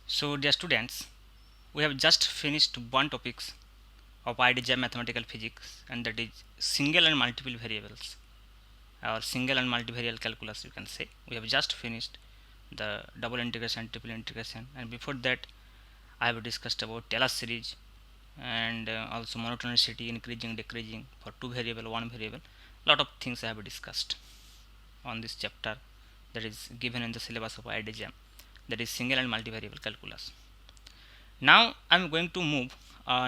So dear students, we have just finished one topics of IDGM mathematical physics, and that is single and multiple variables or single and multivariate calculus, you can say. We have just finished the double integration, triple integration, and before that I have discussed about Taylor series and also monotonicity, increasing, decreasing for two variable, one variable. Lot of things I have discussed on this chapter that is given in the syllabus of IDGM, that is single and multivariable calculus. Now I'm going to move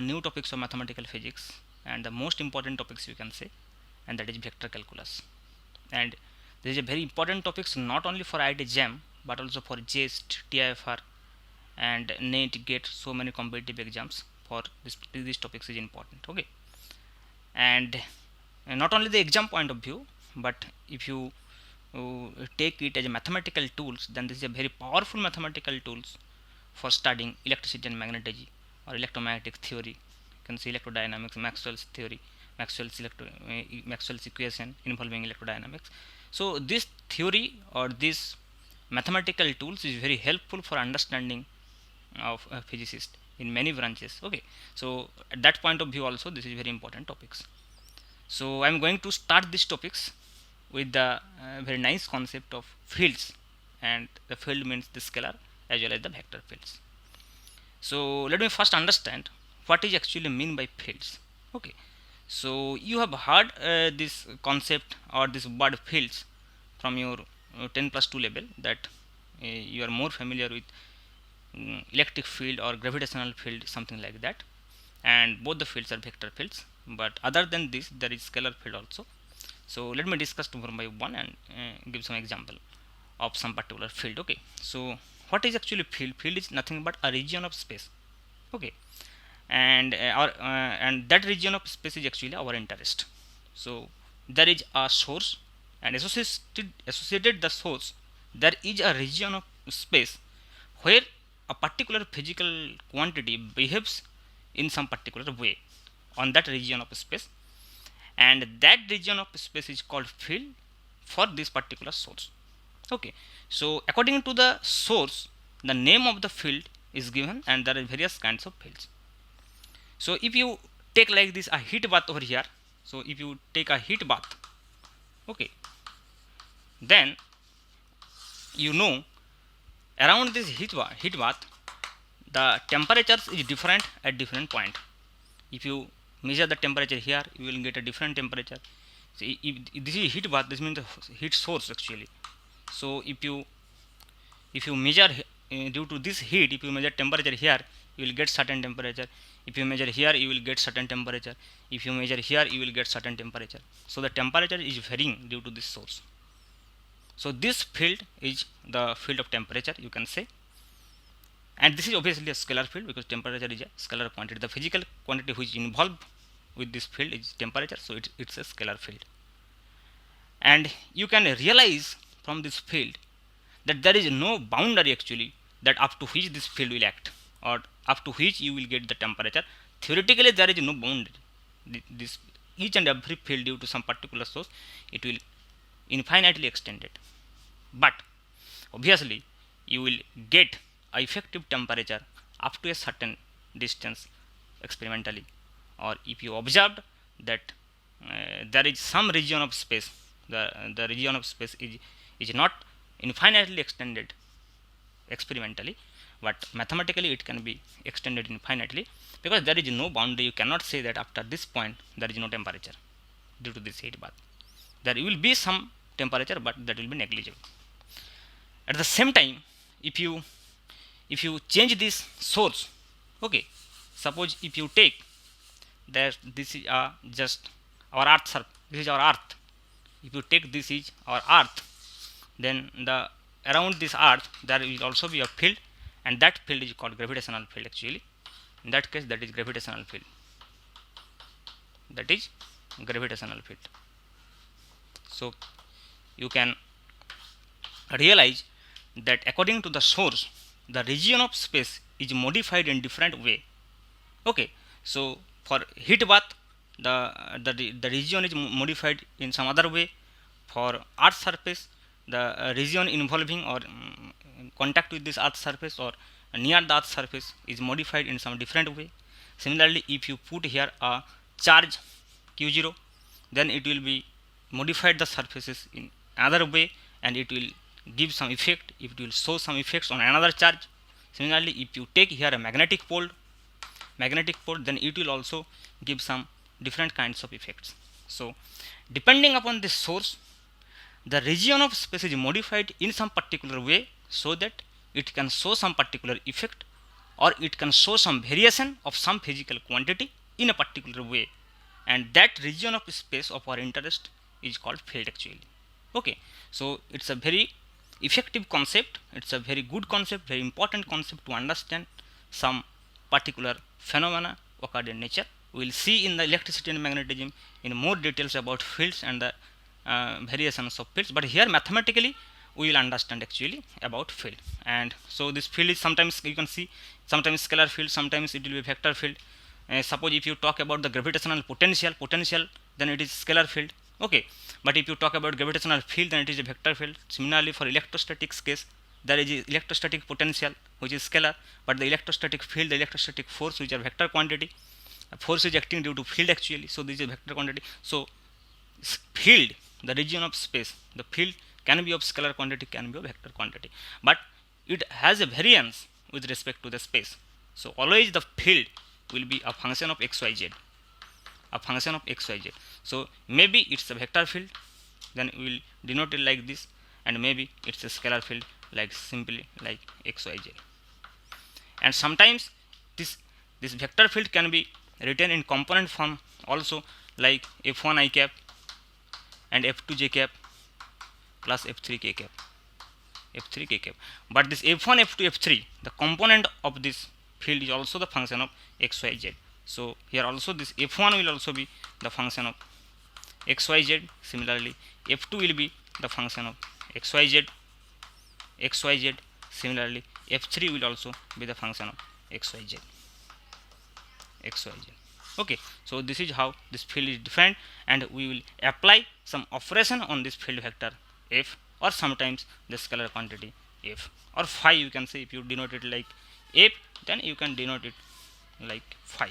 new topics of mathematical physics and the most important topics you can say, and that is vector calculus. And this is a very important topics not only for IIT JAM but also for JEST, TIFR and NET, GATE. So many competitive exams for these topics is important. Okay, and not only the exam point of view, but if you take it as a mathematical tools, then this is a very powerful mathematical tools for studying electricity and magnetism or electromagnetic theory. You can see electrodynamics, Maxwell's theory, Maxwell's equation involving electrodynamics. So this theory or this mathematical tools is very helpful for understanding of a physicist in many branches. Okay, so at that point of view also this is very important topics. So I'm going to start these topics with the very nice concept of fields, and the field means the scalar as well as the vector fields. So let me first understand what is actually mean by fields. Okay, so you have heard this concept or this word fields from your 10 plus 2 level, that you are more familiar with electric field or gravitational field, something like that, and both the fields are vector fields. But other than this there is scalar field also. So let me discuss one by one and give some example of some particular field. Okay, so what is actually field? Field is nothing but a region of space. Okay, and and that region of space is actually our interest. So there is a source, and associated the source there is a region of space where a particular physical quantity behaves in some particular way on that region of space, and that region of space is called field for this particular source. Okay, so according to the source the name of the field is given, and there are various kinds of fields. So if you take like this a heat bath over here, so if you take a heat bath, okay, then you know around this heat bath the temperatures is different at different point. If you measure the temperature here, you will get a different temperature. So if this is heat bath, this means the heat source actually. So if you measure due to this heat, if you measure temperature here, you will get certain temperature. If you measure here, you will get certain temperature. If you measure here, you will get certain temperature. So the temperature is varying due to this source. So this field is the field of temperature, you can say, and this is obviously a scalar field because temperature is a scalar quantity. The physical quantity which is involved with this field is temperature, so it's a scalar field. And you can realize from this field that there is no boundary actually, that up to which this field will act or up to which you will get the temperature. Theoretically there is no boundary. This each and every field due to some particular source, it will infinitely extend it. But obviously you will get a effective temperature up to a certain distance experimentally, or if you observed that there is some region of space, the region of space is not infinitely extended experimentally, but mathematically it can be extended infinitely, because there is no boundary. You cannot say that after this point there is no temperature due to this heat bath. There will be some temperature, but that will be negligible. At the same time, if you change this source, okay, suppose if you take that this is just our earth surface, this is our earth. If you take this is our earth, then the around this earth there will also be a field, and that field is called gravitational field actually. In that case, that is gravitational field. That is gravitational field. So you can realize that according to the source, the region of space is modified in different way. Okay, so for heat bath, the region is modified in some other way. For earth surface, the region involving or contact with this earth surface or near the earth surface is modified in some different way. Similarly, if you put here a charge q0, then it will be modified the surfaces in another way, and it will give some effect, it will show some effects on another charge. Similarly, if you take here a magnetic pole, then it will also give some different kinds of effects. So depending upon the source, the region of space is modified in some particular way so that it can show some particular effect, or it can show some variation of some physical quantity in a particular way, and that region of space of our interest is called field actually. Okay, so it's a very effective concept, it's a very good concept, very important concept to understand some particular phenomena occurred in nature. We will see in the electricity and magnetism in more details about fields and the variations of fields, but here mathematically we will understand actually about field. And so this field is sometimes, you can see, sometimes scalar field, sometimes it will be vector field. Suppose if you talk about the gravitational potential, then it is scalar field. Okay, but if you talk about gravitational field, then it is a vector field. Similarly, for electrostatics case, there is electrostatic potential which is scalar, but the electrostatic field, the electrostatic force, which are vector quantity. Force is acting due to field actually, so this is a vector quantity. So field, the region of space, the field can be of scalar quantity, can be of vector quantity, but it has a variance with respect to the space. So always the field will be a function of xyz, a function of xyz. So maybe it's a vector field, then we will denote it like this, and maybe it's a scalar field, like simply like xyz. And sometimes this vector field can be written in component form also, like f1 I cap and f2 j cap plus f3 k cap, but this f1 f2 f3, the component of this field is also the function of xyz. So here also this f1 will also be the function of xyz. Similarly, f2 will be the function of xyz. Similarly, f3 will also be the function of xyz. Okay, so this is how this field is defined, and we will apply some operation on this field vector f, or sometimes the scalar quantity f, or phi, you can say. If you denote it like f, then you can denote it like phi.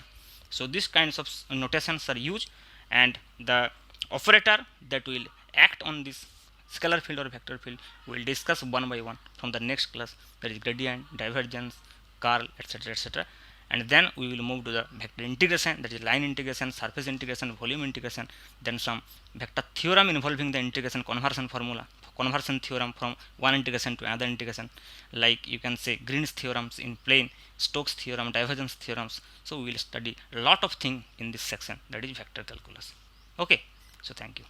So these kinds of notations are used, and the operator that will act on this scalar field or vector field we will discuss one by one from the next class, that is gradient, divergence, curl, etc. And then we will move to the vector integration, that is line integration, surface integration, volume integration, then some vector theorem involving the integration conversion formula, conversion theorem from one integration to another integration, like you can say Green's theorems in plane, Stokes theorem, divergence theorems. So we will study a lot of things in this section, that is vector calculus. Okay, so thank you.